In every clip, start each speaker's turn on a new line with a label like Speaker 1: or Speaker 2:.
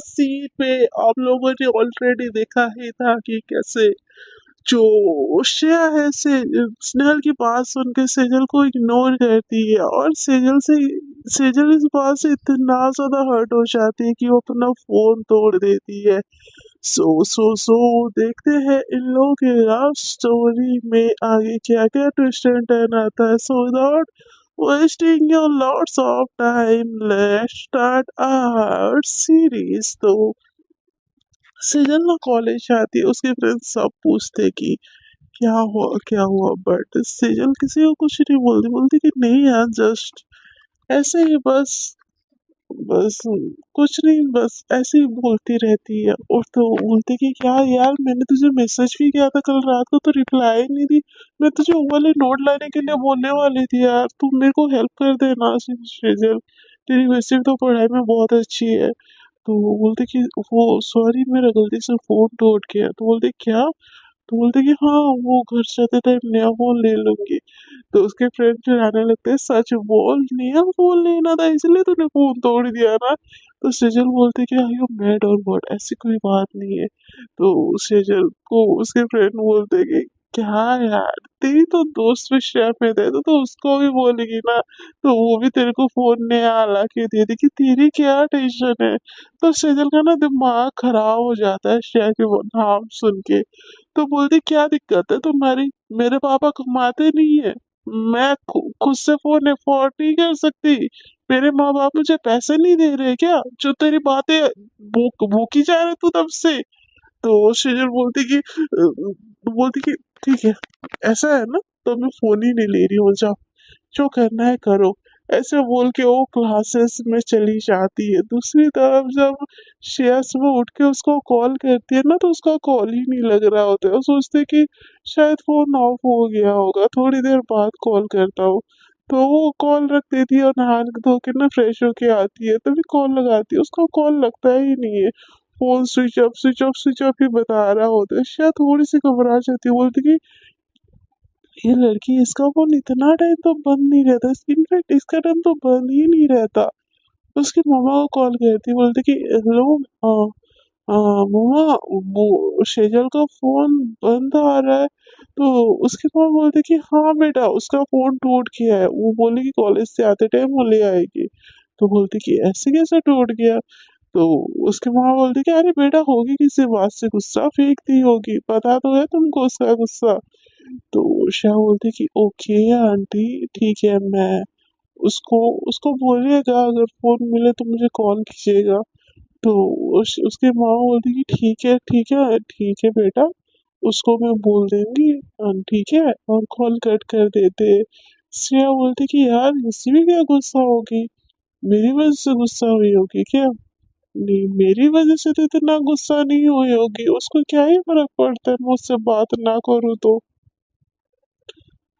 Speaker 1: Scene में आप लोगों ने ऑलरेडी देखा ही था कि कैसे जो श्रेया है से स्नेहल की बात सुन के सेजल को इग्नोर करती है और सेजल इस बात से इतना ज्यादा हर्ट हो जाती है कि वो अपना फोन तोड़ देती है। सो देखते हैं इन लोगों के लव स्टोरी में आगे क्या क्या ट्विस्ट एंड टर्न आता है। So without wasting your lots of time, let's start our series। तो सेजल ना कॉलेज आती है, उसके फ्रेंड्स सब पूछते कि क्या हुआ, बट सेजल किसी को कुछ नहीं बोलती, बोलती कि नहीं यार जस्ट ऐसे ही बस बस कुछ नहीं, बस ऐसे ही बोलती रहती है। और तो बोलती कि क्या यार मैंने तुझे मैसेज भी किया था कल रात को, तो रिप्लाई नहीं दी। मैं तुझे वो वाले नोट लाने के लिए बोलने वाली थी यार, तू मेरे को हेल्प कर देना सेजल, तेरी वैसे भी तो पढ़ाई में बहुत अच्छी है। तो वो बोलते कि वो सॉरी मेरा गलती से फोन टूट गया। तो बोलते क्या, तो बोलते कि हाँ वो घर जाते टाइम नया फोन ले लूंगी। तो उसके फ्रेंड चिढ़ाने लगते हैं सच बोल, नया फोन लेना था इसलिए तूने फोन तोड़ दिया ना। तो सेजल बोलते कि आई यू मैड और व्हाट, ऐसी कोई बात नहीं है। तो सेजल को उसके फ्रेंड बोलते कि क्या यार, तेरी तो दोस्त भी शेफ में थे तो उसको भी बोलेगी ना, तो वो भी तेरे को फोन नया ला के दे देगी, तेरी क्या टेंशन है। तो सेजल का ना दिमाग खराब हो जाता है शेफ के वो नाम सुन के। तो बोलती क्या दिक्कत है तुम्हारी, मेरे पापा कमाते नहीं है, मैं खुद से फोन अफोर्ड नहीं कर सकती, मेरे माँ बाप मुझे पैसे नहीं दे रहे क्या, जो तेरी बातें भूखी जा रहे तू तब से। तो शेजल बोलती कि ठीक है ऐसा है ना, तो मैं फोन ही नहीं ले रही हूँ, जाओ जो करना है करो। ऐसे बोल के वो क्लासेस में चली जाती है। दूसरी तरफ जब श्रेया सुबह उठ के उसको कॉल करती है ना, तो उसका कॉल ही नहीं लग रहा होता है। वो सोचते हैं कि शायद फोन ऑफ हो गया होगा, थोड़ी देर बाद कॉल करता हूँ। तो वो कॉल रख देती है और नहा धो के ना फ्रेश होके आती है, तभी कॉल लगाती है, उसका कॉल लगता ही नहीं है। फोन स्विच ऑफ ही बता रहा होता है। शायद थोड़ी सी घबरा जाती है, बोलती कि ये लड़की, इसका फोन इतना टाइम तो बंद नहीं रहता, इनफैक्ट इसका टाइम तो बंद ही नहीं रहता। उसकी मम्मा को कॉल करती, बोलती कि हेलो मम्मा, वो शेजल का फोन बंद आ रहा है। तो उसकी माँ बोलती कि हाँ बेटा उसका फोन टूट गया है, वो बोली कि कॉलेज से आते टाइम वो ले आएगी। तो बोलती कि ऐसे कैसे टूट गया। तो उसकी माँ बोलती कि अरे बेटा होगी किसी बात से गुस्सा फेंकती होगी, पता तो है तुमको उसका गुस्सा। तो शाह बोलती कि ओके आंटी ठीक है, मैं उसको उसको बोलिएगा अगर फोन मिले तो मुझे कॉल कीजिएगा। तो उसके माँ बोलती कि ठीक है बेटा, उसको मैं बोल दूंगी, ठीक है, और कॉल कट कर देते। श्रेया बोलती कि यार इसी में क्या गुस्सा होगी, मेरी वजह से गुस्सा हुई होगी क्या। नहीं मेरी वजह से तो इतना गुस्सा नहीं हुई होगी, उसको क्या ही फर्क पड़ता है मुझसे बात ना करूँ तो।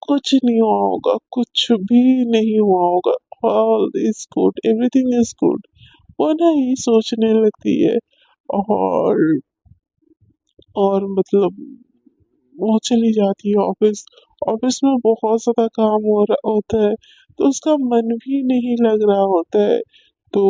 Speaker 1: कुछ नहीं हुआ होगा, कुछ भी नहीं हुआ होगा, all is good, everything is good, वो ना ये सोचने लगती है। और मतलब वो चली जाती है ऑफिस। ऑफिस में बहुत ज्यादा काम हो रहा होता है, तो उसका मन भी नहीं लग रहा होता है। तो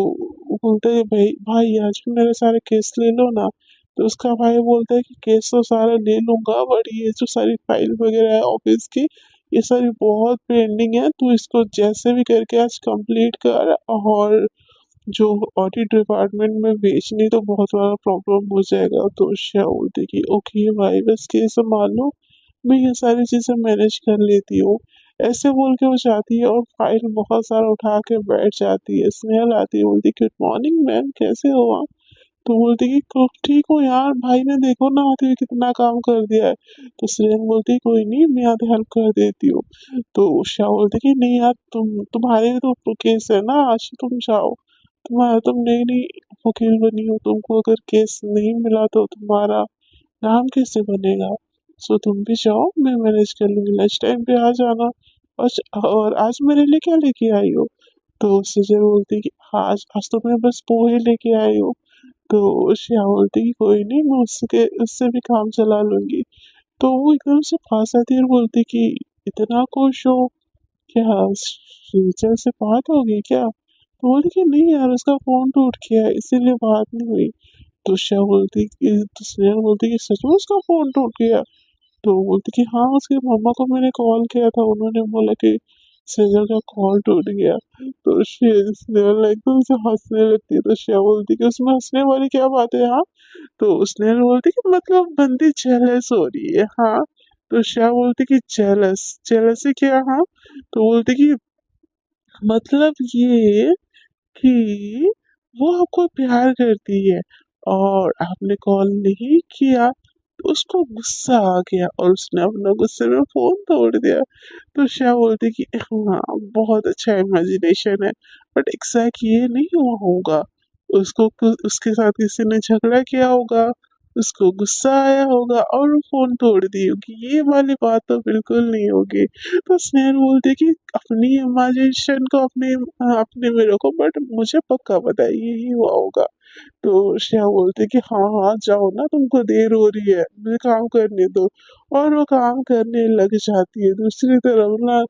Speaker 1: वो बोलता है भाई भाई आज भी मेरे सारे केस ले लो ना। तो उसका भाई बोलता है कि केस तो सारा ले लूंगा, बट ये जो सारी फाइल वगैरह है ऑफिस की, ये सारी बहुत पेंडिंग है, तू इसको जैसे भी करके आज कंप्लीट कर। और जो ऑडिट डिपार्टमेंट में बेचनी तो बहुत बड़ा प्रॉब्लम हो जाएगा। तो श्या बोलती कि ओके भाई बस के संभाल लो, मैं ये सारी चीजें मैनेज कर लेती हूँ। ऐसे बोल के वो जाती है और फाइल बहुत सारा उठा के बैठ जाती है। स्नेहल आती है, बोलती गुड मॉर्निंग मैम, कैसे हो आप। तो बोलती कि ठीक हो यार, भाई ने देखो ना आते हुए कितना काम कर दिया है। तो स्नेहल बोलती कोई नहीं, मैं आते हेल्प कर देती हूँ। तो उषा बोलती कि नहीं यार, तुम्हारे तो केस है ना, आज तुम जाओ, तुम नई नई वकील बनी हो, तुमको अगर केस नहीं मिला तो तुम्हारा नाम कैसे बनेगा। सो तुम भी जाओ, मैं मैनेज कर लूंगी, लंच टाइम पे आ जाना। और आज मेरे लिए क्या लेके आई हो। तो सुजय बोलती कि आज आज तो मैं बस पोहे लेके आई हूँ। तो श्रेया बोलती कि कोई नहीं, मैं उससे भी काम चला लूंगी। तो वो एकदम से पास आती है और बोलती कि इतना खुश हो क्या, टीचर से बात होगी क्या। तो बोली कि नहीं यार उसका फोन टूट गया है इसीलिए बात नहीं हुई। तो श्रेया बोलती कि तो स्नेहल बोलती कि सच में उसका फोन टूट गया। तो बोलती कि हाँ उसके मम्मा को मैंने कॉल किया था उन्होंने बोला कि सेजल का कॉल टूट गया। तो स्नेहल एकदम से हंसने लगती है। तो श्रेया बोलती कि उसमें हंसने वाली क्या बात है हाँ। तो स्नेहल बोलती कि मतलब बंदी जेलस हो रही है हाँ। तो श्रेया बोलती कि जेलस जेलस है क्या हाँ। तो बोलती कि मतलब ये कि वो आपको प्यार करती है और आपने कॉल नहीं किया तो उसको गुस्सा आ गया और उसने अपना गुस्से में फोन तोड़ दिया। तो श्या बोलती कि हाँ बहुत अच्छा इमेजिनेशन है बट एग्जैक्ट ये नहीं हुआ होगा। उसको उसके साथ किसी ने झगड़ा किया होगा उसको गुस्सा आया होगा और वो फोन तोड़ दी होगी ये वाली बात तो बिल्कुल नहीं होगी। तो स्नेहल बोलती कि अपनी इमेजिनेशन को अपने अपने में रखो बट मुझे पक्का पता है यही हुआ होगा। तो श्रेया बोलती कि हाँ हाँ जाओ ना तुमको देर हो रही है मुझे काम करने दो। और वो काम करने लग जाती है। दूसरी तरफ ना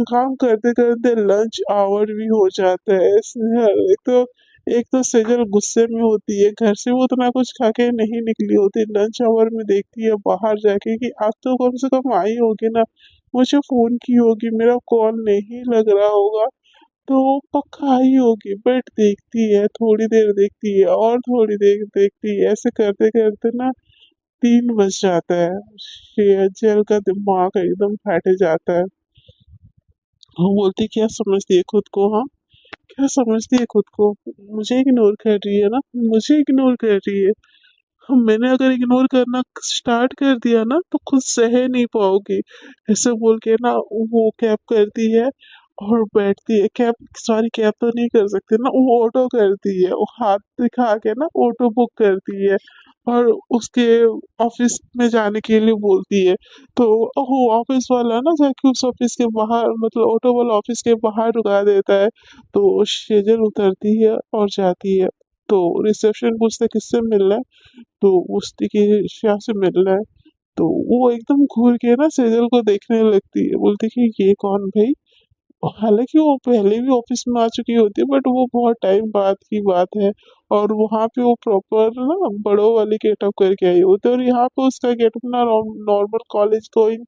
Speaker 1: काम करते करते लंच आवर भी हो जाता है। एक तो सेजल गुस्से में होती है घर से वो उतना कुछ खा के नहीं निकली होती लंच आवर में देखती है बाहर जाके कि आज तो कम से कम आई होगी ना मुझे फोन की होगी मेरा कॉल नहीं लग रहा होगा तो पक्का आई होगी। बट देखती है थोड़ी देर देखती है और थोड़ी देर देखती है ऐसे करते करते ना 3 बज जाता है। सेजल का दिमाग एकदम फट जाता है। वो बोलती क्या समझती है खुद को हाँ क्या समझती है खुद को मुझे इग्नोर कर रही है ना मुझे इग्नोर कर रही है। मैंने अगर इग्नोर करना स्टार्ट कर दिया ना तो खुद सह नहीं पाओगी। ऐसे बोल के ना वो कैब करती है और बैठती है। कैब सॉरी कैब तो नहीं कर सकती ना वो ऑटो करती है वो हाथ दिखा के ना ऑटो बुक करती है और उसके ऑफिस में जाने के लिए बोलती है। तो वो ऑफिस वाला ना जाके उस ऑफिस के बाहर मतलब ऑटो वाला ऑफिस के बाहर रुका देता है। तो शेजल उतरती है और जाती है। तो रिसेप्शन पूछता है किससे मिलना है। तो पूछती कि श्या से मिलना है। तो वो एकदम घूर के ना सेजल को देखने लगती है बोलती कि ये कौन भाई। हालांकि वो पहले भी ऑफिस में आ चुकी होती है बट वो बहुत टाइम बाद की बात है। और वहां पे वो प्रॉपर ना बड़ों वाली गेटअप करके आई होती है और यहाँ पे उसका गेटअप ना नॉर्मल कॉलेज गोइंग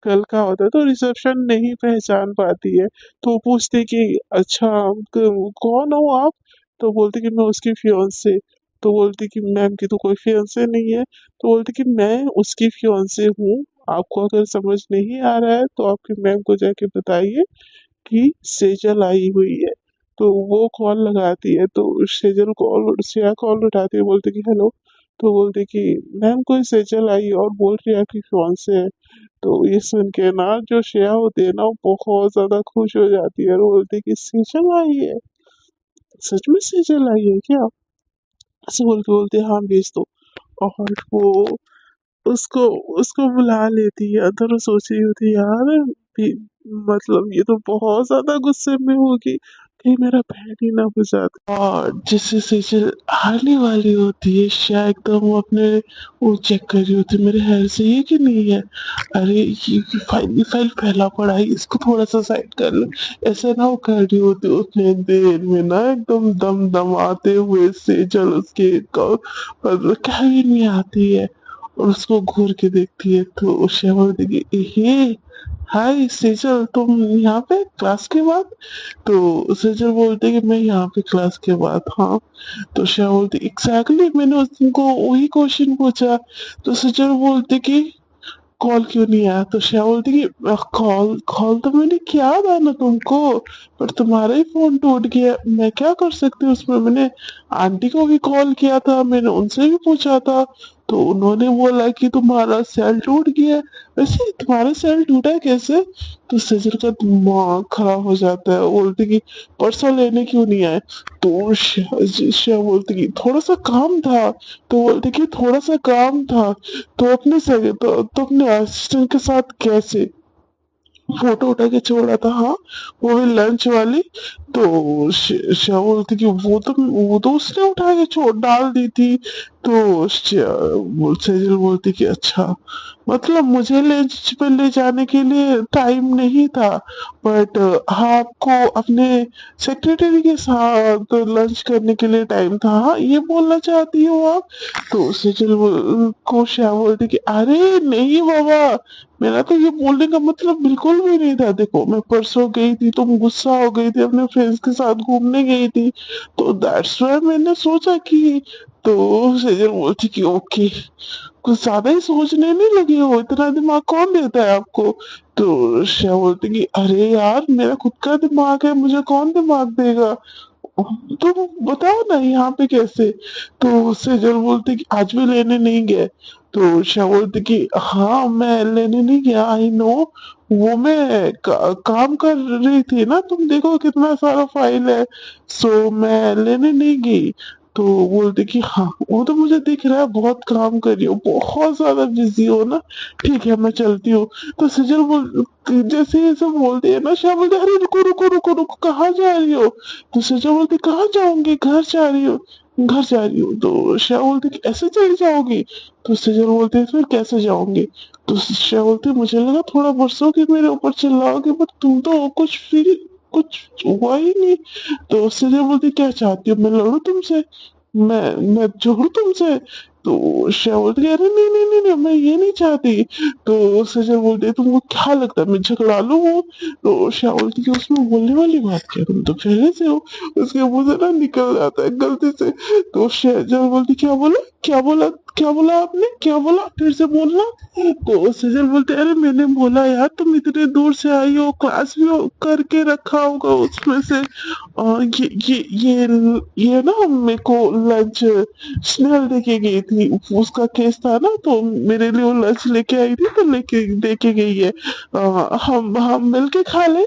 Speaker 1: गर्ल का होता है तो रिसेप्शन नहीं पहचान पाती है। तो वो पूछती कि अच्छा कौन हो आप। तो बोलती कि मैं उसकी फियांसे। तो बोलती कि मैम की तो कोई फियांसे नहीं है। तो बोलती कि मैं उसकी फियांसे हूँ। आपको अगर समझ नहीं आ रहा है तो आपकी मैम को जाके बताइए कि सेजल आई हुई है। तो वो कॉल लगाती है तो सेजल कॉल श्रेया कॉल उठाती है बोलती कि हेलो। तो बोलती कि मैम कोई सेजल आई और बोल रही है कि कौन से है। तो ये सुन के ना जो श्रेया होती है ना वो बहुत ज्यादा खुश हो जाती है और बोलती है कि सेजल आई है सच में सेजल आई है क्या। ऐसे बोल के बोलते हैं, हाँ भेज दो। और वो उसको उसको बुला लेती है अंदर वो सोच रही होती है यार भी, मतलब ये तो बहुत ज्यादा गुस्से में होगी कहीं मेरा बैंड ही ना बजा दे। और जिससे सीजन आने वाली होती है शायद एकदम वो अपने वो चेक कर रही होती है मेरे हेयर से ये कि नहीं है। अरे ये फाइल फैला पड़ा है इसको थोड़ा सा साइड कर लो। ऐसे ना वो कर रही होती है उतने देर में ना एकदम दम दम आते हुए सेजल उसके कैबिन में आती है और उसको घूर के देखती है तो श्यामा देखी हे हाय सेजल तुम यहाँ पे क्लास के बाद। तो सेजल बोलते कि मैं यहाँ पे क्लास के बाद हाँ। तो श्यामा बोलती एग्जैक्टली मैंने उस दिन को वही क्वेश्चन पूछा। तो सेजल बोलते कि कॉल क्यों नहीं आया। तो श्रेया बोलती कि कॉल कॉल तो मैंने किया था ना तुमको पर तुम्हारा ही फोन टूट गया मैं क्या कर सकती हूँ उसमें। मैंने आंटी को भी कॉल किया था मैंने उनसे भी पूछा था तो उन्होंने बोला कि तुम्हारा सेल टूट गया है। वैसे तुम्हारा सेल टूटा कैसे। तो सजल का दिमाग खराब हो जाता है वो बोलती कि परसों लेने क्यों नहीं आए। तो श्रेया बोलती कि थोड़ा सा काम था। तो बोलती कि थोड़ा सा काम था तो अपने सगे तो अपने असिस्टेंट के साथ कैसे फोटो उठा के छोड़ा था हाँ वो भी लंच वाली। तो श्या बोलती कि वो तो उसने उठा के छोड़ डाल दी थी तो सेजल बोलती कि अच्छा, मतलब मुझे लंच पे ले जाने के लिए टाइम नहीं था, बट आपको अपने सेक्रेटरी के साथ लंच करने के लिए टाइम था, हाँ ये बोलना चाहती हो आप? तो को श्या बोलती कि अरे नहीं बाबा, मेरा तो ये बोलने का मतलब बिल्कुल भी नहीं था। देखो मैं परसों गई थी, तुम गुस्सा हो गई थी, अपने फ्रेंड्स के साथ घूमने गई थी, तो दैट्स वाई मैंने सोचा कि, तो सेजल बोलती कि ओके, कुछ ज्यादा ही सोचने नहीं लगी हो, इतना दिमाग कौन देता है आपको? तो श्रेया बोलती कि अरे यार मेरा खुद का दिमाग है, मुझे कौन दिमाग देगा? तुम बताओ ना यहाँ पे कैसे? तो सेजल बोलती कि आज भी लेने नहीं गए? तो श्रेया बोलती कि हाँ मैं लेने नहीं गया, आई नो, वो मैं काम कर रही थी ना, तुम देखो कितना सारा फाइल है, सो मैं लेने नहीं गई। तो बोलते कि हाँ वो तो मुझे दिख रहा है, बहुत काम कर रही हो, बहुत ज्यादा बिजी हो ना, ठीक है मैं चलती हूँ। तो सजल बोल, जैसे ये सब बोलते हैं ना, शाह बोलते अरे रुको रुको रुको रुको, कहाँ जा रही हो? तो सजल बोलती कहाँ जाऊंगी, घर जा रही हूँ, घर जा रही हूँ। तो शाह बोलती कि ऐसे चली जाओगी? तो सजल बोलते फिर कैसे जाऊंगी? तो शाह बोलती मुझे लगा थोड़ा बरसों मेरे ऊपर चिल्लाओगे, पर तुम तो कुछ हुआ ही नहीं। तो सजल बोलती क्या चाहती हो, मैं लड़ू तुमसे? मैं झगड़ू तुमसे? तो श्रेया बोलती अरे नहीं नहीं नहीं नहीं, मैं ये नहीं चाहती। तो सजल बोलते तुमको क्या लगता है मैं झगड़ा लूं वो? तो श्रेया बोलती कि उसमें बोलने वाली बात क्या, तुम तो पहले से हो। उसके मुंह से ना निकल जाता है गलती से। तो सजल बोलती क्या बोला, क्या बोला, क्या बोला आपने, क्या बोला, फिर से बोलना। तो सजल बोलते अरे मैंने बोला यार, तुम इतने दूर से आई हो, क्लास भी करके रखा होगा उसमें से, ये ना मेरे को लंच स्नेहल देके गई थी, उसका केस था ना, तो मेरे लिए वो लंच लेके आई थी, तो लेके देके गई है, हम मिलके खा ले।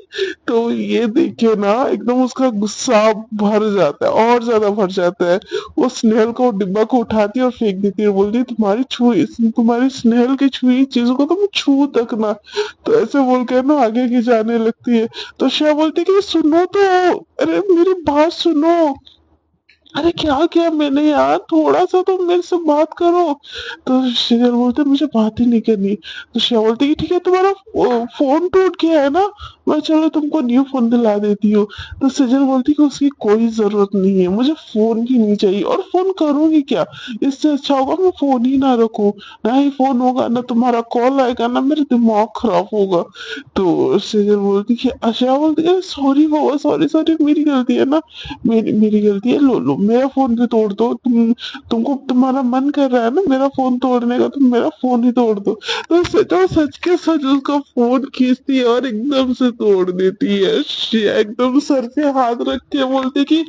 Speaker 1: तो ये देख के ना एकदम उसका गुस्सा भर जाता है, और ज्यादा भर जाता है। वो स्नेहल को डिब्बा को उठाती है और फेंक देती है, बोलती है तुम्हारी स्नेहल की छुई चीजों को तुम छू तक ना। तो ऐसे बोल के ना आगे की जाने लगती है। तो श्रेया बोलती है कि सुनो तो, अरे मेरी बात सुनो, अरे क्या किया मैंने यार, थोड़ा सा तो मेरे से बात करो। तो शेर बोलते मुझे बात ही नहीं करनी। तो शेर बोलती कि ठीक है, तुम्हारा फोन टूट गया है ना, मैं चलो तुमको न्यू फोन दिला देती हूँ। तो सजल बोलती कि उसकी कोई जरूरत नहीं है, मुझे फोन ही नहीं चाहिए, और फोन करूंगी क्या, इससे अच्छा होगा मैं फोन ही ना रखूं, ना ही फोन होगा, ना तुम्हारा कॉल आएगा, ना मेरा दिमाग खराब होगा। तो सजल बोलती कि अच्छा, बोलती है सॉरी बाबा, सॉरी सॉरी, मेरी गलती है ना, मेरी गलती है, लो लो मेरा फोन भी तोड़ दो, तुमको तुम्हारा मन कर रहा है ना मेरा फोन तोड़ने का, तुम मेरा फोन ही तोड़ दो। तो सच के सच उसका फोन खींचती है और एकदम से तोड़ देती है। एकदम सर पे हाथ रख के बोलती कि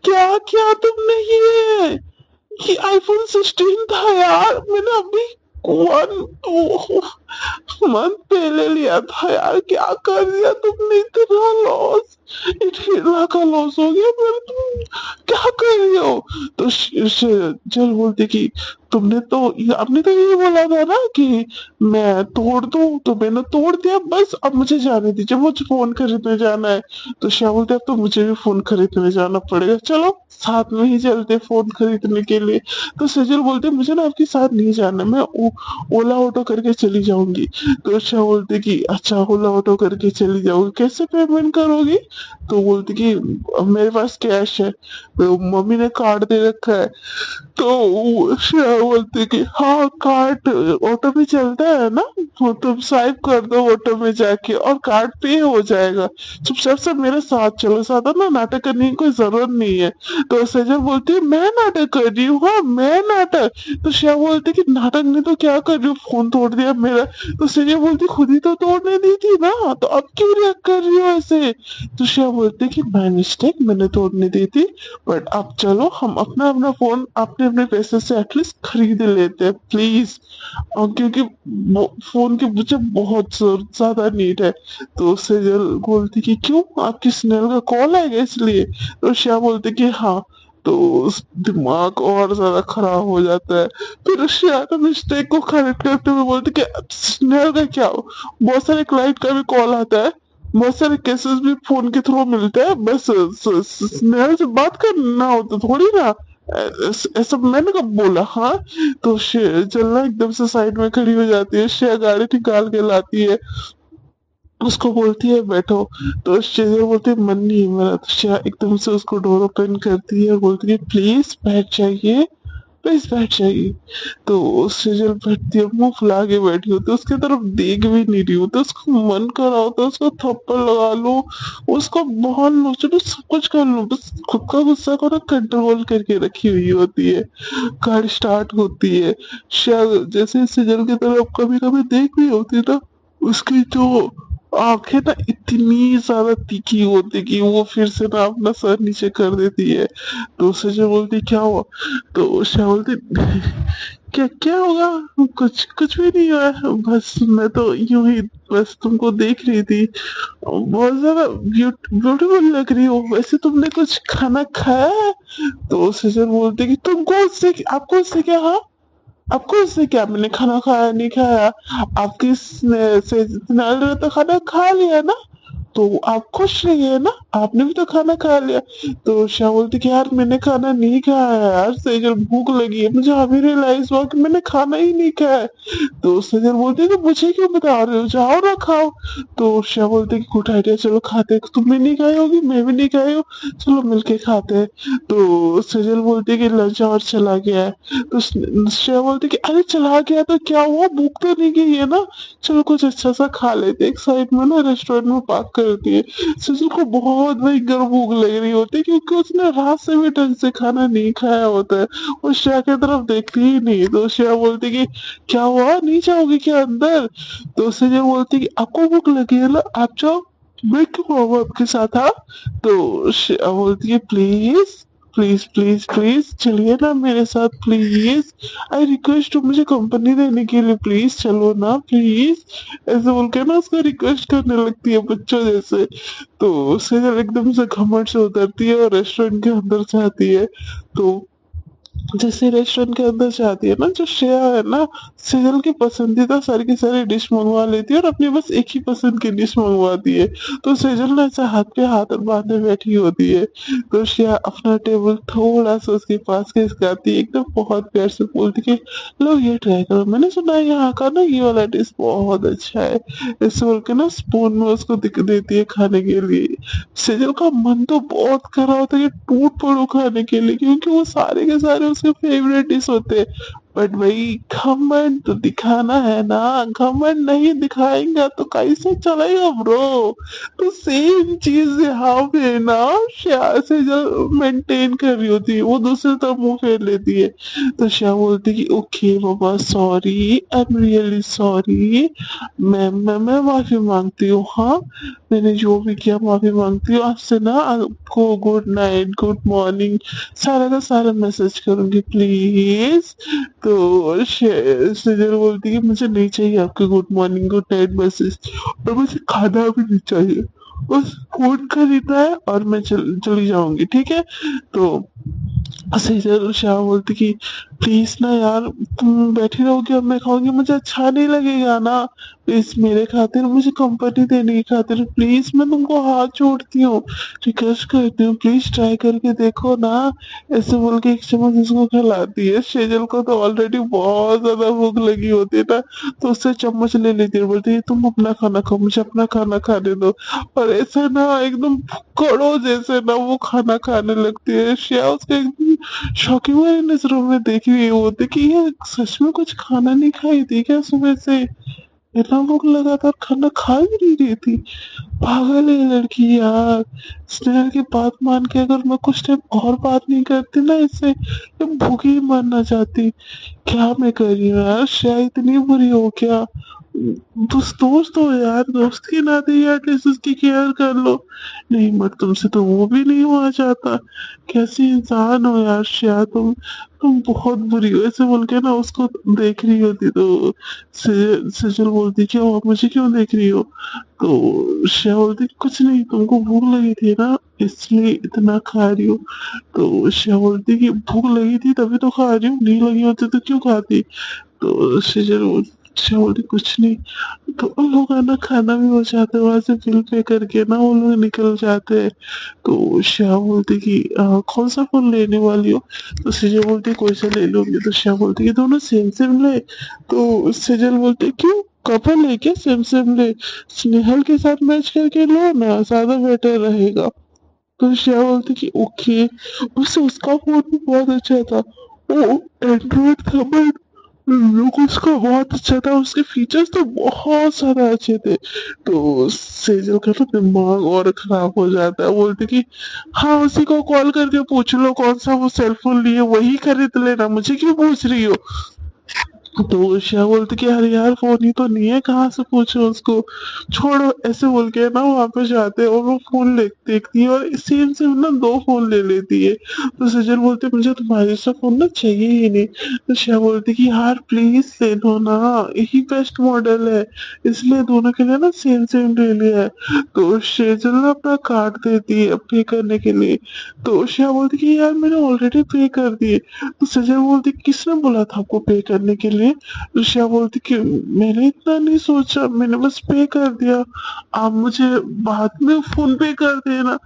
Speaker 1: क्या क्या तुमने ये आईफोन 16 था यार, मैंने अभी वन मंथ पहले लिया था यार, क्या कर दिया तुमने, इतना लॉस, 1 लाख का लॉस हो गया मेरा, तुम क्या कर रही हो? तो चल बोलती कि आपने तो ये बोला था ना कि मैं तोड़ दूं, तो मैंने तोड़ दिया, बस अब मुझे जाने दीजिए, मुझे फोन खरीदने जाना है। तो श्याम बोलते अब तो मुझे भी फोन खरीदने जाना पड़ेगा, चलो साथ में ही चलते फोन खरीदने के लिए। तो सजल बोलते मुझे ना आपके साथ नहीं जाना, मैं ओला ऑटो करके चली जाऊंगी। तो श्याम बोलते कि अच्छा ओला ऑटो करके चली जाओगी, कैसे पेमेंट करोगी? तो बोलती कि "अब मेरे पास कैश है, तो मम्मी ने कार्ड दे रखा है। तो श्रेया बोलती कि हाँ कार्ड ऑटो में चलता है ना, तो तुम स्वाइप कर दो ऑटो में जाके और कार्ड पे हो जाएगा, चुपचाप से मेरे साथ चलो, ज्यादा ना नाटक करने की कोई जरूरत नहीं है। तो सजल बोलती है मैं नाटक कर रही हूँ, हाँ मैं नाटक? तो श्रेया बोलती कि नाटक नहीं तो क्या कर रही हूँ, फोन तोड़ दिया मेरा। तो सजल बोलती खुद ही तो तोड़ने दी थी ना, तो अब क्यों रिएक्ट कर रही हो ऐसे? तो श्रेया बोलती कि बाय मिस्टेक मैंने तोड़ने दी थी, बट अब चलो हम अपना अपना फोन अपने अपने पैसे से एटलीस्ट खरीद लेते हैं प्लीज, क्योंकि फोन की मुझे बहुत ज्यादा नीड है। तो सेजल बोलती कि क्यों, आपकी स्नेल का कॉल आएगा इसलिए? तो श्या बोलती कि हाँ। तो दिमाग और ज्यादा खराब हो जाता है। फिर श्या का मिस्टेक को करेक्ट करते हुए बोलती कि स्नेल का क्या हो, बहुत सारे क्लाइंट का भी कॉल आता है, बहुत सारे केसेस भी फोन के थ्रू मिलते हैं, बस स्नेहल से बात करना होता थोड़ी ना, ऐसा मैंने कब बोला, हाँ। तो चलना एकदम से साइड में खड़ी हो जाती है, श्रेया गाड़ी निकाल के लाती है, उसको बोलती है बैठो। तो शेजल बोलती है मन नहीं है मेरा। तो श्रेया एकदम से उसको डोर ओपन करती है और बोलती है प्लीज बैठ जाइए, प्लीज बैठ जाइए। तो सेजल बैठती है, मुंह फुला के बैठी होती है, उसकी तरफ देख भी नहीं रही होती, उसको मन कर रहा होता है उसको थप्पड़ लगा लो, उसको बहुत लो, चलो सब कुछ कर लो, बस खुद का गुस्सा को ना कंट्रोल करके रखी हुई होती है। कार स्टार्ट होती है, शायद जैसे सेजल की तरफ कभी कभी देख भी होती है ना, उसकी जो आंखें ना इतनी ज्यादा तीखी होती कि वो फिर से ना अपना सर नीचे कर देती है। तो सेजल बोलती क्या हुआ? तो उषा बोलती क्या क्या होगा, कुछ कुछ भी नहीं हुआ, बस मैं तो यूं ही बस तुमको देख रही थी, बहुत ज्यादा ब्यूटीफुल लग रही हो, वैसे तुमने कुछ खाना खाया है? तो सीजर बोलते कि तुमको उससे आपको उससे क्या, हाँ आपको उससे क्या, मैंने खाना खाया नहीं खाया, आपकी से तो खाना खा लिया ना, तो आप खुश रहिए ना, आपने भी तो खाना खा लिया। तो शाह बोलती कि यार मैंने खाना नहीं खाया है यार, सेजल भूख लगी है, मुझे अभी रियलाइज हुआ कि मैंने खाना ही नहीं खाया है। तो सेजल बोलती है कि मुझे क्यों बता रहे हो, जाओ ना खाओ। तो शाह बोलती है कि गुड आइडिया, चलो खाते हैं, तुम भी नहीं खाई होगी मैं भी नहीं खाई हूँ, चलो मिलके खाते हैं। तो सेजल बोलती है कि लंच और चला गया है। तो श्रेया बोलती है कि अरे चला गया तो क्या हुआ, भूख तो नहीं गई है ना, चलो कुछ अच्छा सा खा लेते हैं। एक साइड में ना रेस्टोरेंट में पार्क करती है। सुजल को बहुत भयंकर भूख लग रही होती है क्योंकि उसने रात से भी ढंग से खाना नहीं खाया होता है, वो श्रेया की तरफ देखती ही नहीं। तो श्रेया बोलती कि क्या हुआ, नहीं जाओगी क्या अंदर? तो सुजल बोलती कि आपको भूख लगी है ना, आप जाओ, मैं क्यों आऊँ आपके साथ, हाँ? तो श्रेया बोलती है प्लीज प्लीज प्लीज प्लीज चलिए ना मेरे साथ प्लीज, आई रिक्वेस्ट हूँ, मुझे कंपनी देने के लिए प्लीज चलो ना प्लीज, ऐसे बोल के ना उसको रिक्वेस्ट करने लगती है बच्चों जैसे। तो सेजल एकदम से घमंड से उतरती है और रेस्टोरेंट के अंदर जाती है। तो जैसे रेस्टोरेंट के अंदर जाती है ना, जो श्रेया है ना, सेजल की पसंदीदा सारी की सारी डिश मंगवा लेती है और अपनी बस एक ही पसंद की डिश मंगवाती है। तो सेजल ना ऐसे हाथ पे हाथ बांधे बैठी होती है। तो श्रेया अपना टेबल थोड़ा सा उसके पास खिसकाती है, एकदम बहुत प्यार से बोलती कि लो ये ट्राई करो, मैंने सुना है यहाँ का ना ये वाला डिश बहुत अच्छा है, ऐसे बोल के ना स्पून में उसको दिख देती है खाने के लिए। सेजल का मन तो बहुत कर रहा होता है कि टूट पड़ो खाने के लिए, क्योंकि वो सारे के सारे उसके फेवरेट डिश होते हैं। बट भाई घमंड तो दिखाना है ना, घमंड नहीं दिखाएंगे तो कैसे चलेगा ब्रो? तो सेम चीज यहाँ पे ना श्या से जो मेंटेन कर रही होती है, वो दूसरी तरफ मुंह फेर लेती है। तो श्या बोलती है कि okay Baba sorry, I am really sorry, मैं माफी मांगती हूँ, हाँ मैंने जो भी किया माफी मांगती हूँ, आपसे ना आपको गुड नाइट गुड मॉर्निंग सारा का सारा मैसेज करूंगी प्लीज। तो सेजल बोलती है मुझे नहीं चाहिए आपके good morning good night message, और मुझे खाना भी नहीं चाहिए, बस फोन खरीदना है और मैं चली जाऊंगी, ठीक है? तो सेजल शाह बोलती कि प्लीज ना यार, तुम बैठी रहोगी और मैं खाऊंगी, मुझे अच्छा नहीं लगेगा ना, प्लीज मेरे खातिर, मुझे कंपनी देने की खातिर प्लीज मैं तुमको हाथ जोड़ती हूँ, रिक्वेस्ट करती हूँ, प्लीज ट्राई करके देखो ना, ऐसे बोल के एक चम्मच उसको खिलाती है। सेजल को तो ऑलरेडी बहुत ज्यादा भूख लगी होती है ना, तो उससे चम्मच ले लेती है, बोलती है तुम अपना खाना खाओ, मुझे अपना खाना खाने दो। और ऐसे ना एकदम कड़ो जैसे ना वो खाना खाने लगती है। श्रेया उसके एकदम शौकीन वाली नजरों में देख रही होती कि ये सच में कुछ खाना नहीं खाई थी क्या सुबह से, इतना भूख लगातार खाना खा ही नहीं रही थी, पागल है लड़की यार। स्नेहा की बात मान के अगर मैं कुछ टाइम और बात नहीं करती ना इससे, ये भूखी ही मरना चाहती। क्या मैं कर रही हूँ यार, श्रेया इतनी बुरी हो क्या? दोस्त हो यार, दोस्त के नाते ही एटलीस्ट उसकी केयर कर लो। नहीं बट तुमसे तो वो भी नहीं हुआ चाहता, कैसी इंसान हो यार श्रेया तुम बहुत बुरी हो, ऐसे बोल के ना उसको देख रही होती। तो सेजल बोलती क्यों, आप मुझे क्यों देख रही हो? तो श्रेया बोलती कुछ नहीं, तुमको भूख लगी थी ना इसलिए इतना खा रही हूँ। तो श्रेया बोलती कि भूख लगी थी तभी तो खा रही हूँ, नहीं लगी होती तो क्यों खाती? तो सेजल अच्छा बोलती कुछ नहीं। तो उन लोग है ना खाना भी हो जाता है वहां से, बिल पे करके ना वो लोग निकल जाते हैं। तो श्या बोलती कि कौन सा फोन लेने वाली हो?" तो सेजल बोलती कोई सा ले लूंगी। तो श्या बोलती कि दोनों सेम सेम ले। तो सेजल बोलते क्यों, कपल है क्या, सेम सेम ले, स्नेहल के साथ मैच करके लो ना, ज्यादा बेटर रहेगा। तो श्या बोलती कि ओके। उससे उसका फोन भी बहुत अच्छा था, वो एंड्रॉइड था, बट लुक उसका बहुत अच्छा था, उसके फीचर्स तो बहुत ज्यादा अच्छे थे। तो सेजल का तो दिमाग और खराब हो जाता है, बोलते कि हाँ उसी को कॉल करके पूछ लो कौन सा वो सेल फोन लिए, वही खरीद लेना, मुझे क्यों पूछ रही हो। तो उषा बोलती कि अरे यार फोन ही तो नहीं है, कहाँ से पूछो उसको, छोड़ो, ऐसे बोल के ना वहां पे जाते हैं और वो फोन देखती है और सेम सेम ना दो फोन ले लेती है। तो सजल बोलते मुझे तुम्हारे जैसा फोन ना चाहिए ही नहीं। तो उषा बोलती कि यार प्लीज ले लो ना, यही बेस्ट मॉडल है, इसलिए दोनों के लिए ना सेम सेम ले लिया है। तो सेजल ना अपना कार्ड देती है पे करने के लिए। तो उषा बोलती कि यार मैंने ऑलरेडी पे कर दिए। तो सजल बोलती किसने बोला था आपको पे करने के लिए। ऋषा बोलती कि मैंने इतना नहीं सोचा, मैंने बस पे कर दिया, आप मुझे बाद में फोन पे कर देना।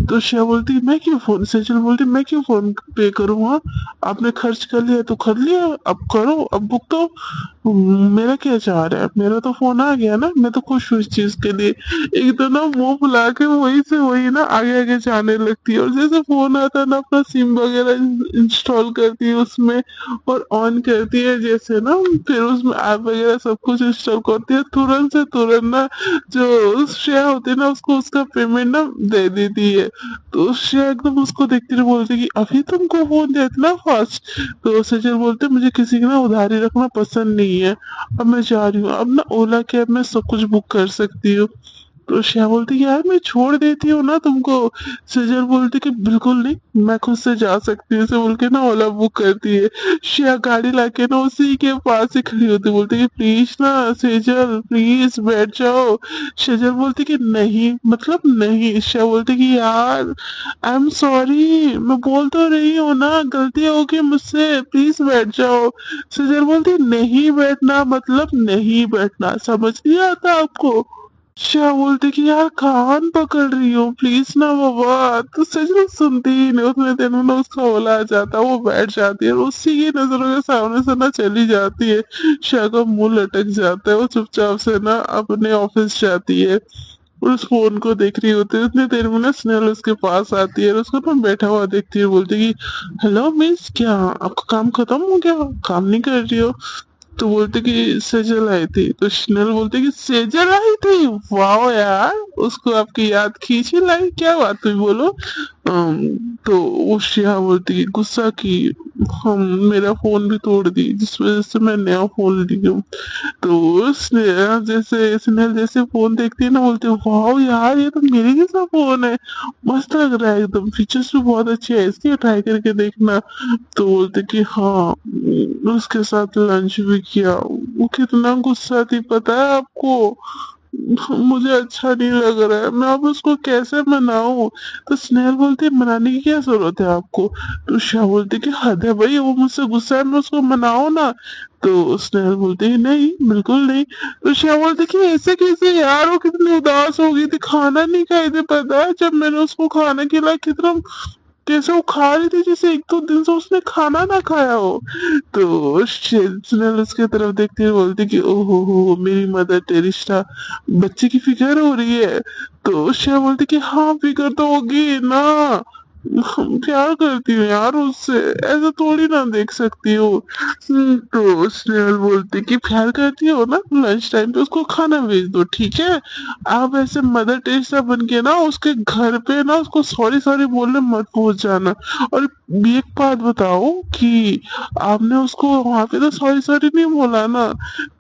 Speaker 1: तो ऋषा बोलती मैं क्यों फोन, सजल बोलती मैं क्यों फोन पे करूँ, हाँ आपने खर्च कर लिया तो कर लिया, अब करो, अब बुक तो मेरा क्या चाह रहा है, मेरा तो फोन आ गया ना, मैं तो खुश हूँ इस चीज के लिए। एक तो ना मुंह फुला के वही से वही ना आगे आगे जाने लगती है, और जैसे फोन आता है ना अपना सिम वगैरह इंस्टॉल करती है उसमें और ऑन करती है जैसे ना, फिर उसमें ऐप वगैरह सब कुछ इंस्टॉल करती है, तुरंत से तुरंत ना जो श्रेया होती है ना उसको उसका पेमेंट ना दे देती है। तो श्रेया एकदम उसको देखती रही, बोलती कि अभी तुमको फोन दिया इतना फास्ट। तो सचिन बोलते मुझे किसी की ना उधारी रखना पसंद नहीं है, अब मैं जा रही हूँ, अब ना ओला कैब में सब कुछ बुक कर सकती हूँ। तो श्या बोलती यार मैं छोड़ देती हूँ ना तुमको। सजल बोलती कि बिल्कुल नहीं, मैं खुद से जा सकती हूँ, ऐसे बोल के ना ओला बुक करती है। श्या गाड़ी लाके ना उसी के पास ही खड़ी होती, बोलती कि प्लीज ना सेजल प्लीज बैठ जाओ। सेजल बोलती कि नहीं, मतलब नहीं। श्या बोलती कि यार आई एम सॉरी, मैं बोल तो रही हूँ ना, गलती होगी मुझसे, प्लीज बैठ जाओ। सेजल बोलती नहीं बैठना, मतलब नहीं बैठना, समझ नहीं आता आपको। क्या बोलते कि यार कान पकड़ रही हो प्लीज ना बाबा। तो सच सुनती ही नहीं, उसमें तेनों ना उसका ओला आ जाता, वो बैठ जाती है और उसी की नजरों के सामने से ना चली जाती है। शाह का मुंह लटक जाता है, वो चुपचाप से ना अपने ऑफिस जाती है और उस फोन को देख रही होती है। उतनी देर में ना स्नेहल उसके पास आती है और उसको ना बैठा हुआ देखती है, बोलती कि हेलो मिस, क्या आपका काम खत्म हो गया, काम नहीं कर रही हो। तो बोलते कि सेजल आई थी। तो स्नेहल बोलते कि सेजल आई थी, वाह यार, उसको आपकी याद खींच ही लाई, क्या बात हुई बोलो। तो वो श्रेया बोलती कि गुस्सा की, हम मेरा फोन भी तोड़ दी जिस वजह से मैं नया फोन ली हूँ। तो उसने जैसे स्नेहल जैसे फोन देखती है ना, बोलती है वाह यार ये तो मेरे जैसा फोन है, मस्त लग रहा है एकदम, फीचर्स भी बहुत अच्छे है इसके, ट्राई करके देखना। तो बोलते कि हाँ, उसके साथ लंच भी किया। वो कितना गुस्सा थी पता है आपको, मुझे अच्छा नहीं लग रहा है, मैं अब उसको कैसे मनाऊं। तो स्नेहल बोलती है मनाने की क्या जरूरत है आपको। तो शाह बोलती कि हद है भाई, वो मुझसे गुस्सा है, मैं उसको मनाऊं ना। तो स्नेहल बोलती है नहीं बिल्कुल नहीं। तो शाह बोलती कि ऐसे कैसे यार, वो कितनी उदास हो गई थी, खाना नहीं खाई थी, पता है जब मैंने उसको खाना खिलाया कितना, कैसे वो खा रही थी जैसे एक दो दिन से उसने खाना ना खाया हो। तो स्नेहल उसके तरफ देखती हुए बोलती कि ओहो हो मेरी मदर टेरेसा, बच्चे की फिक्र हो रही है। तो श्रेया बोलती कि हाँ फिक्र तो होगी ना, हम प्यार करती हूँ यार उससे, ऐसा थोड़ी ना देख सकती हो। तो स्नेहल बोलती कि प्यार करती हो ना, लंच टाइम पे उसको खाना भेज दो ठीक है। आप ऐसे मदर टेरेसा बन के ना उसके घर पे ना उसको सॉरी सॉरी बोलने मत पहुंच जाना। और एक बात बताओ कि आपने उसको वहां पे तो सॉरी सॉरी नहीं बोला ना।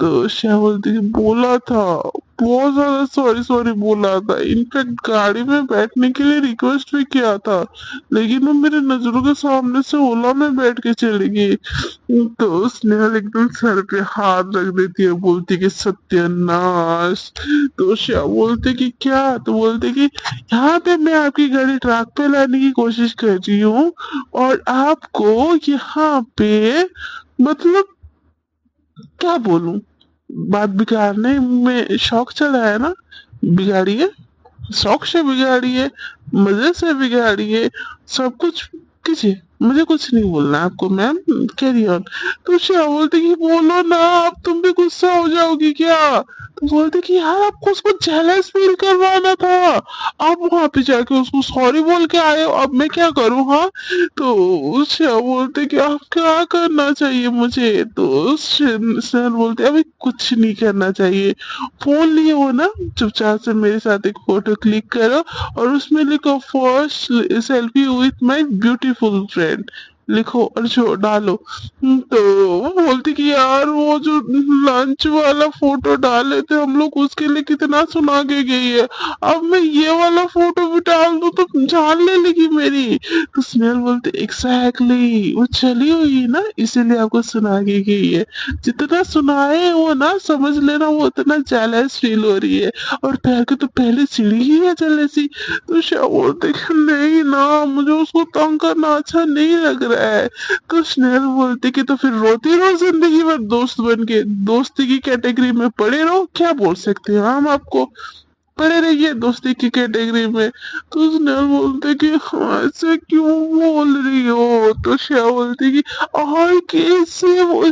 Speaker 1: तो श्या बोलती कि बोला था, बहुत ज्यादा सॉरी सॉरी बोला था, इनफैक्ट गाड़ी में बैठने के लिए रिक्वेस्ट भी किया था, लेकिन वो मेरे नजरों के सामने से ओला में बैठ के चली गई। तो स्नेहल एकदम सर पे हाथ रख देती है, बोलती कि सत्यानाश। तो श्या बोलते कि क्या, तो बोलते कि यहाँ पे मैं आपकी गाड़ी ट्रैक पे लाने की कोशिश कर रही हूँ और आपको यहाँ पे, मतलब क्या बोलूं, बात बिगाड़ने में शौक चढ़ा है ना, बिगाड़िए, शौक से बिगाड़िए, मजे से बिगाड़िए, सब कुछ कीजिए, मुझे कुछ नहीं बोलना है आपको मैम, कैरी ऑन। तो श्रेया बोलती कि बोलो ना, अब तुम भी गुस्सा हो जाओगी क्या? तो बोलते कि यार आपको उसको जेलस फील करवाना था, आप वहां पे जाके उसको सॉरी बोल के आए हो, अब मैं क्या करूँ हाँ? तो श्रेया बोलते कि आप क्या करना चाहिए मुझे? तो सर बोलते अभी कुछ नहीं करना चाहिए, फोन लिए हो ना, चुपचाप से मेरे साथ एक फोटो क्लिक करो और उसमें लिखो first selfie with my beautiful friend, लिखो और जो डालो। तो वो बोलती कि यार वो जो लंच वाला फोटो डाले थे हम लोग उसके लिए कितना सुना के गई है, अब मैं ये वाला फोटो भी डाल दूं तो जान ले लेगी मेरी। तो स्नेहल बोलते एग्जैक्टली वो चली हुई है ना, इसीलिए आपको सुना के गई है, जितना सुनाए वो ना समझ लेना वो उतना जेलस फील हो रही है, और पैर के तो पहले सीढ़ी ही है जेलसी। तो श्या बोलते कि नहीं ना, मुझे उसको तंग करना अच्छा नहीं लग रहा है। तो स्नेहल बोलती कि तो फिर रोती रहो जिंदगी भर दोस्त बन के, दोस्ती की कैटेगरी में पड़े रहो, क्या बोल सकते हैं हम आपको, पड़े रहिए दोस्ती की कैटेगरी में। तो उसने बोलते कि हाँ, ऐसे क्यों बोल रही हो? तो श्रेया बोलती कि और कैसे वो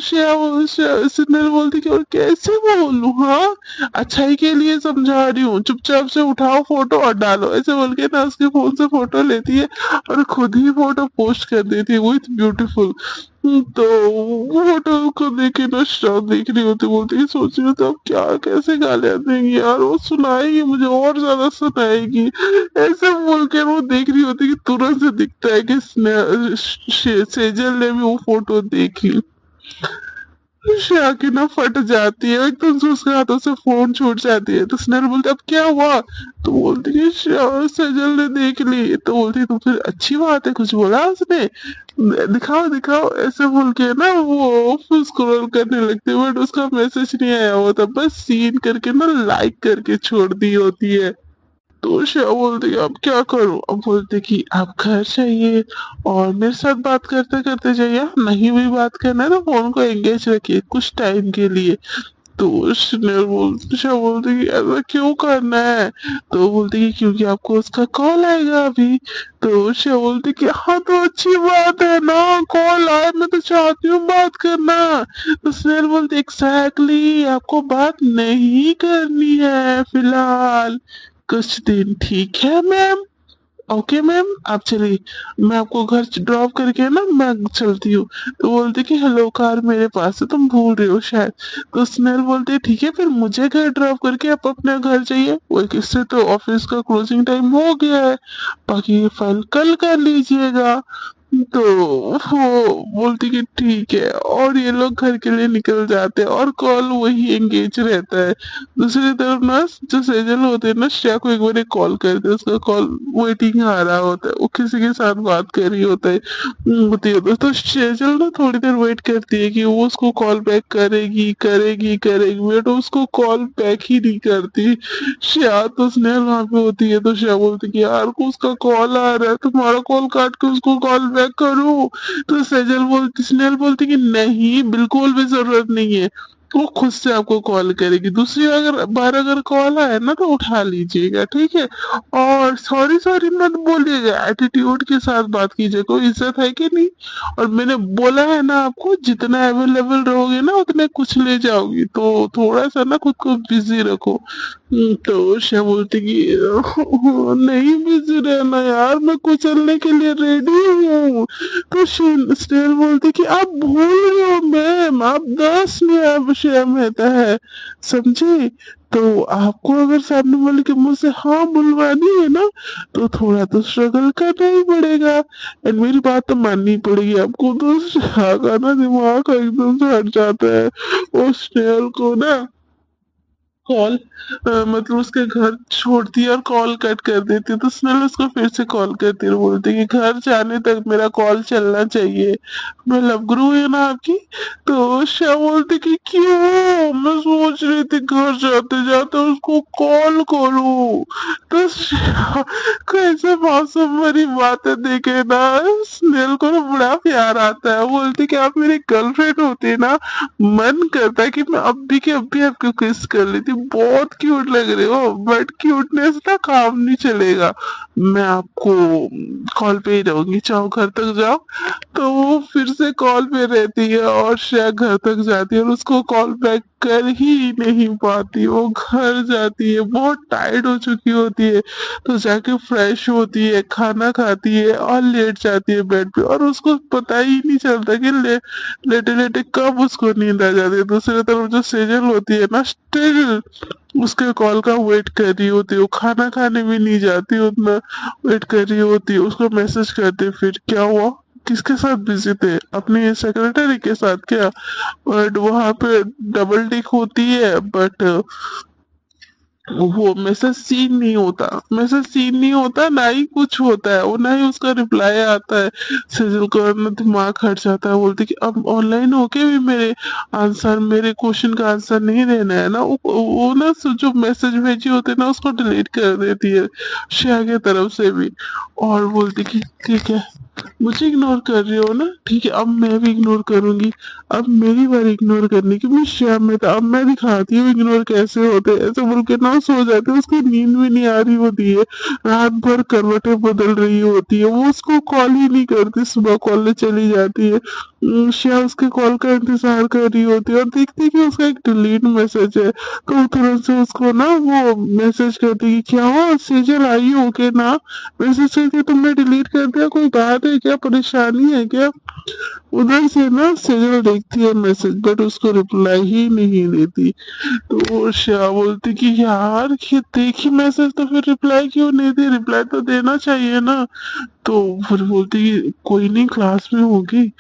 Speaker 1: सुनील बोलती कि और कैसे बोलूं हाँ, अच्छाई के लिए समझा रही हूँ, चुपचाप से उठाओ फोटो और डालो, ऐसे बोल के ना उसके फोन से फोटो लेती है और खुद ही फोटो पोस्ट कर देती है विथ ब्यूटीफुल। तो फोटो को देखे ना शॉक देख रही होती, बोलती है सोच रही तो अब क्या कैसे गालियां देंगी यार, वो सुनाएगी मुझे और ज्यादा सुनाएगी, ऐसे बोल के वो देख रही होती कि तुरंत से दिखता है कि सेजल ने भी वो फोटो देख ली। श्रेया की ना फट जाती है एकदम से, उसके हाथों से फोन छूट जाती है। तो स्नेहल बोलते अब क्या हुआ? तो बोलती है श्रेया सेजल ने देख ली। तो बोलती तो फिर अच्छी बात है, कुछ बोला उसने? दिखाओ दिखाओ, ऐसे बोल के ना वो स्क्रॉल करने लगती है, बट उसका मैसेज नहीं आया होता, बस सीन करके ना लाइक करके छोड़ दी होती है। तो श्रेया बोलती है अब क्या करूं? अब बोलते कि आप घर जाइए और मेरे साथ बात करते करते जाइए, नहीं भी बात करना है तो फोन को एंगेज रखिए कुछ टाइम के लिए। तो श्रेया बोलती कि ऐसा क्यों करना है? तो बोलती कि क्योंकि आपको उसका कॉल आएगा अभी। तो श्रेया बोलती कि हाँ तो अच्छी बात है ना, कॉल आए, मैं तो चाहती हूँ बात करना। तो स्नेहल बोलती एग्जैक्टली आपको बात नहीं करनी है फिलहाल, कुछ दिन, ठीक है मैम? ओके मैम आप चलिए, मैं आपको घर ड्रॉप करके ना मैं चलती हूँ। तो बोलती कि हेलो कार मेरे पास है, तुम भूल रहे हो शायद। तो स्नेहल बोलती है ठीक है फिर मुझे घर ड्रॉप करके आप अपने घर जाइए, वो इससे तो ऑफिस का क्लोजिंग टाइम हो गया है, बाकी ये फाइल कल कर लीजिएगा। तो वो बोलती कि ठीक है, और ये लोग घर के लिए निकल जाते हैं और कॉल वही एंगेज रहता है। दूसरी तरफ ना जो सेजल होते हैं ना, श्रेया को एक बार एक कॉल करते हैं, उसका कॉल वेटिंग आ रहा होता है, वो किसी के साथ बात कर रही होता है होती है, तो सेजल ना थोड़ी देर वेट करती है कि वो उसको कॉल बैक करेगी करेगी करेगी, बट उसको कॉल बैक ही नहीं करती। श्रेया तो स्नेहल वहां पे होती है, तो श्रेया बोलती कि यार को उसका कॉल आ रहा है, तुम्हारा कॉल काट के उसको कॉल बैक करूं? तो सेजल बोलती स्नेहल बोलती कि नहीं बिल्कुल भी जरूरत नहीं है, वो खुद से आपको कॉल करेगी, दूसरी अगर बार अगर कॉल आए ना तो उठा लीजिएगा ठीक है, और सॉरी सॉरी मत बोलिएगा, एटीट्यूड के साथ बात कीजिए, कोई इज्जत है कि नहीं? और मैंने बोला है ना आपको जितना अवेलेबल रहोगे ना उतने कुछ ले जाओगी, तो थोड़ा सा ना खुद को बिजी रखो। तो श्या बोलती कि नहीं बिजी रहना यार, मैं कुचलने के लिए रेडी हूँ। तो स्नेहल बोलती कि आप भूल रहे हो मैम, आप 10 में श्या मेहता है, समझे? तो आपको अगर सामने वाले के मुंह से हाँ बुलवानी है ना तो थोड़ा तो स्ट्रगल करना ही पड़ेगा, एंड मेरी बात तो माननी पड़ेगी आपको। तो श्या का ना दिमाग एकदम से हट जाता है, और स्नेहल को ना कॉल मतलब उसके घर छोड़ती है और कॉल कट कर देती है, तो स्नेल उसको फिर से कॉल करती है और बोलती है कि घर जाने तक मेरा कॉल चलना चाहिए, मैं लव गुरु है ना आपकी। तो श्या बोलती कि क्यों, मैं सोच रही थी घर जाते जाते उसको कॉल करूं। तो श्या को ऐसे मासूम भरी बातें देखे ना स्नेल को ना बड़ा प्यार आता है, बोलती कि आप मेरी गर्लफ्रेंड होती ना, मन करता है कि मैं अभी के अभी आपको किस कर लेती, बहुत क्यूट लग रहे हो, बट क्यूटनेस ना काम नहीं चलेगा, मैं आपको कॉल पे ही रहूंगी, चाहो घर तक जाओ। तो वो फिर से कॉल पे रहती है और श्रेया घर तक जाती है और उसको कॉल बैक कर ही नहीं पाती, वो घर जाती है बहुत टायर्ड हो चुकी होती है, तो जाके फ्रेश होती है, खाना खाती है और लेट जाती है बेड पे, और उसको पता ही नहीं चलता कि लेटे लेटे कब उसको नींद आ जाती है। दूसरी तरफ जो सेजल होती है ना, स्टिल उसके कॉल का वेट कर रही होती है, वो खाना खाने भी नहीं जाती, उतना वेट कर रही होती है, उसको मैसेज करते फिर क्या हुआ, किसके साथ बिजी थे, अपनी सेक्रेटरी के साथ क्या। बट वहां पे डबल टिक होती है, बट वो मैसेज सीन नहीं होता, मैसेज सीन नहीं होता, ना ही कुछ होता है, और ना ही उसका रिप्लाई आता है। सेजल को ना दिमाग हट जाता है, बोलती कि अब ऑनलाइन होके भी मेरे क्वेश्चन का आंसर नहीं देना है ना, वो ना जो मैसेज भेजी होते ना उसको डिलीट कर देती है श्रेया की तरफ से भी, और बोलती कि ठीक है मुझे इग्नोर कर रही हो ना, ठीक है अब मैं भी इग्नोर करूंगी, अब मेरी बारी इग्नोर करने की, मैं श्याम में था अब मैं दिखाती हूँ इग्नोर कैसे होते हैं, ऐसे बोल के ना सो जाते हैं, उसको नींद भी नहीं आ रही होती है, रात भर करवटें बदल रही होती है, वो उसको कॉल ही नहीं करती, सुबह कॉलेज चली जाती है, श्या उसके कॉल का इंतजार कर रही होती है और देखती है कि उसका एक डिलीट मैसेज है, तो वो तुरंत से उसको ना वो मैसेज करती है कि क्या हुआ सेजल आई हो के ना, मैसेज करके तुमने डिलीट कर दिया, कोई बात है क्या, परेशानी है क्या। उधर से ना सेजल देखती है मैसेज, बट उसको रिप्लाई ही नहीं देती, तो वो श्या बोलती कि यार ये देखी मैसेज तो फिर रिप्लाई क्यों नहीं दी, रिप्लाई तो देना चाहिए ना। तो फिर बोलती कि कोई नहीं क्लास में होगी,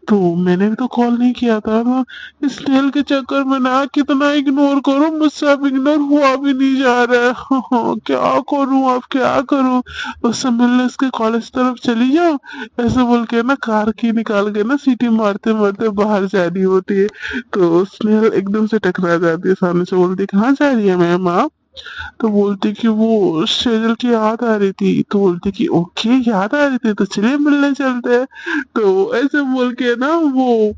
Speaker 1: तो मैंने भी तो कॉल नहीं किया था ना, इस मेल के चक्कर में ना कितना इग्नोर करो, मुझसे अब इग्नोर हुआ भी नहीं जा रहा है। हाँ, क्या करूं अब क्या करूं, उससे मिलने इसके कॉलेज तरफ चली जाओ, ऐसे बोल के ना कार की निकाल के ना सीटी मारते मारते बाहर जा रही होती है, तो स्नेहल एकदम से टकरा जाती है सामने से, बोलती कहाँ जा रही है मैम आप। तो बोलती कि वो सेजल की याद आ रही थी, तो बोलती कि ओके याद आ रही थी तो चलिए मिलने चलते हैं, तो ऐसे बोल के ना वो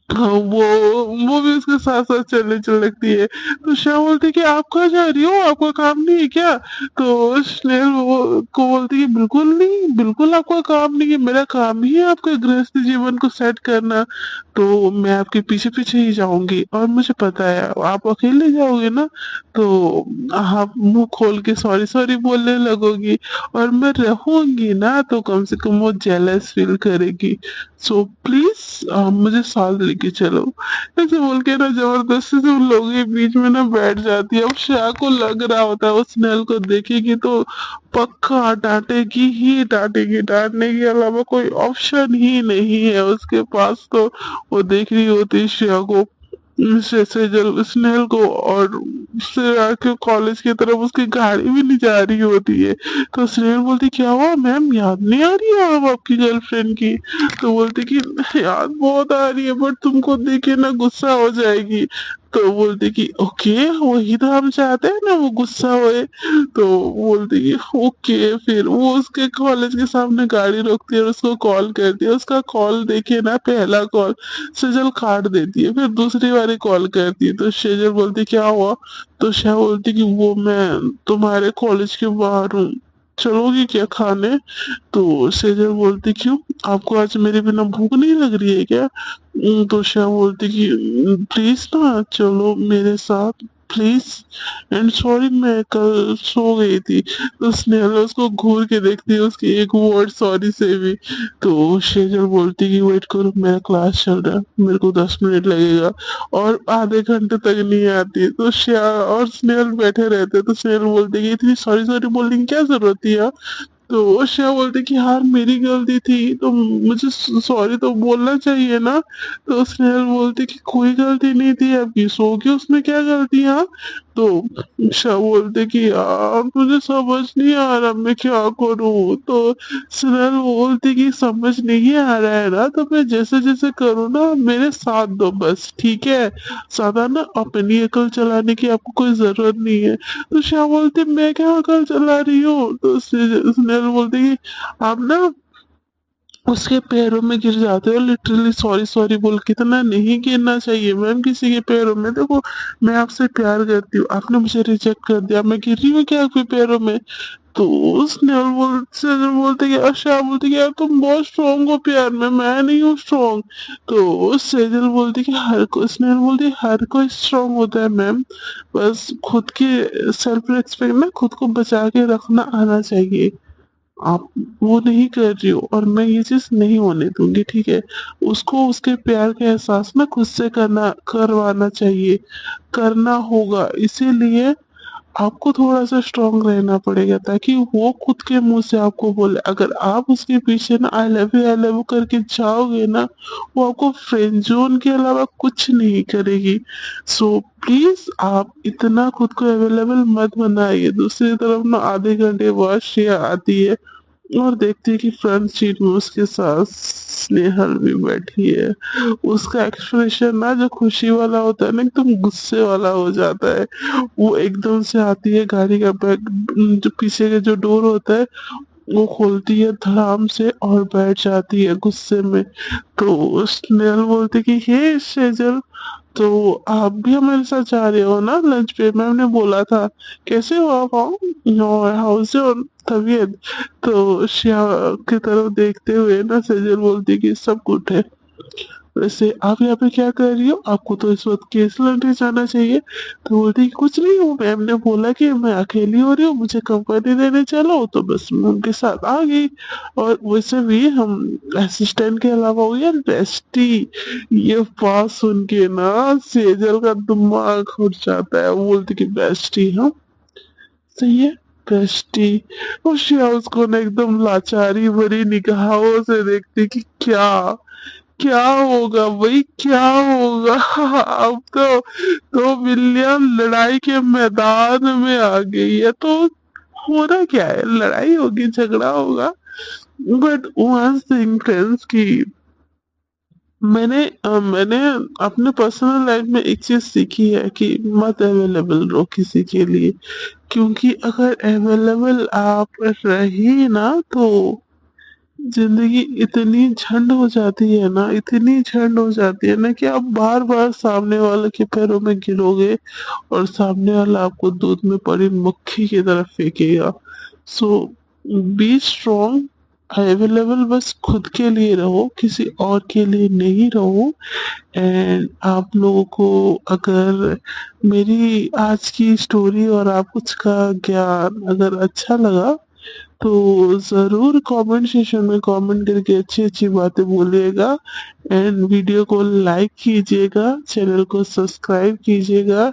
Speaker 1: हाँ, वो भी उसके साथ साथ चलने चल लगती है, तो श्याम बोलती है कि आप कहाँ जा रही हो, आपका काम नहीं है क्या। तो स्नेहल वो को बोलती है बिल्कुल नहीं, बिल्कुल आपका काम नहीं है, मेरा काम ही है आपके गृहस्थ जीवन को सेट करना, तो मैं आपके पीछे पीछे ही जाऊंगी, और मुझे पता है आप अकेले जाओगे ना, तो आप मुंह खोल के सॉरी सॉरी बोलने लगोगी, और मैं रहूंगी ना तो कम से कम वो जेलस फील करेगी, सो प्लीज मुझे साथ लेके चलो। ऐसे बोल के ना जबरदस्ती से उन लोगों के बीच में ना बैठ जाती है, अब श्रेया को लग रहा होता है वो स्नेहल को देखेगी तो पक्का डांटेगी ही डांटेगी, डांटने के अलावा कोई ऑप्शन ही नहीं है उसके पास, तो वो देख रही होती है श्रेया को, सेजल स्नेहल को, और उससे आके कॉलेज की तरफ उसकी गाड़ी भी नहीं जा रही होती है, तो स्नेहल बोलती क्या हुआ मैम याद नहीं आ रही है अब आपकी गर्लफ्रेंड की। तो बोलती कि याद बहुत आ रही है बट तुमको देख के ना गुस्सा हो जाएगी, तो बोलती कि ओके वही तो हम चाहते हैं ना वो गुस्सा होए। तो बोलती कि ओके, फिर वो उसके कॉलेज के सामने गाड़ी रोकती है और उसको कॉल करती है, उसका कॉल देखिए ना पहला कॉल सेजल काट देती है, फिर दूसरी बारी कॉल करती है, तो सेजल बोलती क्या हुआ, तो शाह बोलती कि वो मैं तुम्हारे कॉलेज के बाहर हूँ, चलोगी क्या खाने। तो सेजल बोलती क्यों, आपको आज मेरे बिना भूख नहीं लग रही है क्या। तो श्या बोलती कि प्लीज ना चलो मेरे साथ प्लीज, एंड सॉरी मैं कल सो गई थी। तो स्नेहल उसको घूर के देखती है, उसकी एक वर्ड सॉरी से भी। तो शेजल बोलती कि वेट करो मेरा क्लास चल रहा है, मेरे को 10 मिनट लगेगा, और आधे घंटे तक नहीं आती, तो श्या और स्नेहल बैठे रहते, तो स्नेहल बोलती कि इतनी सॉरी सॉरी बोलने की क्या जरूरत थी यार। तो श्रेया बोलती कि यार मेरी गलती थी तो मुझे सॉरी तो बोलना चाहिए ना। तो स्नेहल बोलती कि कोई गलती नहीं थी आपकी, सो के उसमें क्या गलती है। तो ईशा बोलते कि यार मुझे समझ नहीं आ रहा मैं क्या करूं। तो स्नेहल बोलती कि समझ नहीं आ रहा है ना तो मैं जैसे जैसे करूँ ना मेरे साथ दो बस, ठीक है। ज्यादा ना अपनी अकल चलाने की आपको कोई जरूरत नहीं है। तो श्याम बोलती मैं क्या अकल चला रही हूँ। तो स्नेहल बोलती कि आप ना उसके पैरों में गिर जाते हो लिटरली, सॉरी सॉरी बोल के। इतना नहीं गिरना चाहिए मैम किसी के पैरों में। देखो मैं आपसे प्यार करती हूँ, आपने मुझे रिजेक्ट कर दिया, मैं गिर रही हूँ क्या आपके पैरों में। तो उसने से बोलते कि अच्छा, बोलते कि यार तुम बहुत स्ट्रांग हो प्यार में, मैं नहीं हूँ स्ट्रांग। तो सेजल बोलती कि हर को स्नेहल बोलती हर कोई स्ट्रांग होता है मैम, बस खुद की सेल्फ रिस्पेक्ट ना खुद को बचा के रखना आना चाहिए। आप वो नहीं कर रही हो और मैं ये चीज नहीं होने दूंगी, ठीक है। उसको उसके प्यार का एहसास ना खुद से करना करवाना चाहिए, करना होगा। इसीलिए आपको थोड़ा सा स्ट्रांग रहना पड़ेगा ताकि वो खुद के मुंह से आपको बोले। अगर आप उसके पीछे ना आई लव यू करके जाओगे ना, वो आपको फ्रेंड जोन के अलावा कुछ नहीं करेगी। सो प्लीज आप इतना खुद को अवेलेबल मत बनाइए। दूसरी तरफ ना आधे घंटे बाद श्रेया आती है और देखती है कि फ्रंट सीट में उसके साथ स्नेहल भी बैठी है। उसका एक्सप्रेशन ना जो खुशी वाला होता है ना एकदम गुस्से वाला हो जाता है। वो एकदम से आती है, गाड़ी का बैग जो पीछे का जो डोर होता है वो खोलती है धड़ाम से और बैठ जाती है गुस्से में। तो स्नेहल बोलती कि हे सेजल, तो आप भी हमारे साथ जा रहे हो ना लंच पे, मैम ने बोला था। कैसे हो आप, आओ हाउस योर तबीयत। तो श्या की तरफ देखते हुए ना सेजल बोलती कि सब गुड है। वैसे आप यहाँ पे क्या कर रही हो, आपको तो इस वक्त केस लड़ने जाना चाहिए। तो बोलती कि कुछ नहीं, वो मैम ने बोला कि मैं अकेली हो रही हूँ मुझे कंपनी देने चलो, तो बस मैं उनके साथ आ गई। और वैसे भी हम असिस्टेंट के अलावा हो यार बेस्टी। ये बात सुन के ना सेजल का दिमाग उठ जाता है। वो बोलती कि बेस्टी, हाँ सही है बेस्टी। और श्रेया उसको ना एकदम लाचारी भरी निगाहों से देखती कि क्या क्या होगा भाई, क्या होगा। अब तो विलियम लड़ाई के मैदान में आ गई है। तो हो रहा क्या है, लड़ाई होगी झगड़ा होगा। बट वन थिंग फ्रेंड्स की मैंने अपने पर्सनल लाइफ में एक चीज सीखी है कि मत अवेलेबल रहो किसी के लिए। क्योंकि अगर अवेलेबल आप रही ना तो जिंदगी इतनी झंड हो जाती है ना, इतनी झंड हो जाती है ना कि आप बार बार सामने वाले के पैरों में गिरोगे और सामने वाला आपको दूध में पड़ी मक्खी की तरफ फेंकेगा। सो बी स्ट्रॉन्ग, अवेलेबल बस खुद के लिए रहो, किसी और के लिए नहीं रहो। एंड आप लोगों को अगर मेरी आज की स्टोरी और आप कुछ का ज्ञान अगर अच्छा लगा तो जरूर कमेंट सेशन में कमेंट करके अच्छी अच्छी बातें बोलिएगा। एंड वीडियो को लाइक कीजिएगा, चैनल को सब्सक्राइब कीजिएगा।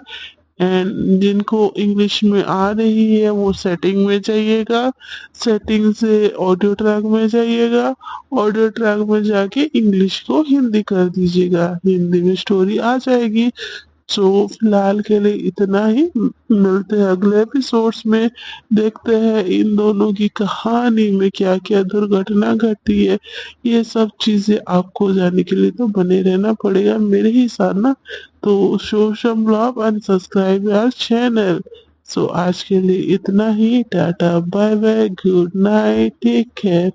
Speaker 1: एंड जिनको इंग्लिश में आ रही है वो सेटिंग में जाइएगा, सेटिंग से ऑडियो ट्रैक में जाइएगा, ऑडियो ट्रैक में जाके इंग्लिश को हिंदी कर दीजिएगा, हिंदी में स्टोरी आ जाएगी। सो फिलहाल के लिए इतना ही, मिलते हैं अगले एपिसोड्स में। देखते हैं इन दोनों की कहानी में क्या क्या दुर्घटना घटती है। ये सब चीजें आपको जानने के लिए तो बने रहना पड़ेगा मेरे ही साथ ना। तो show some love and subscribe our channel. So आज के लिए इतना ही, tata bye bye good night take care.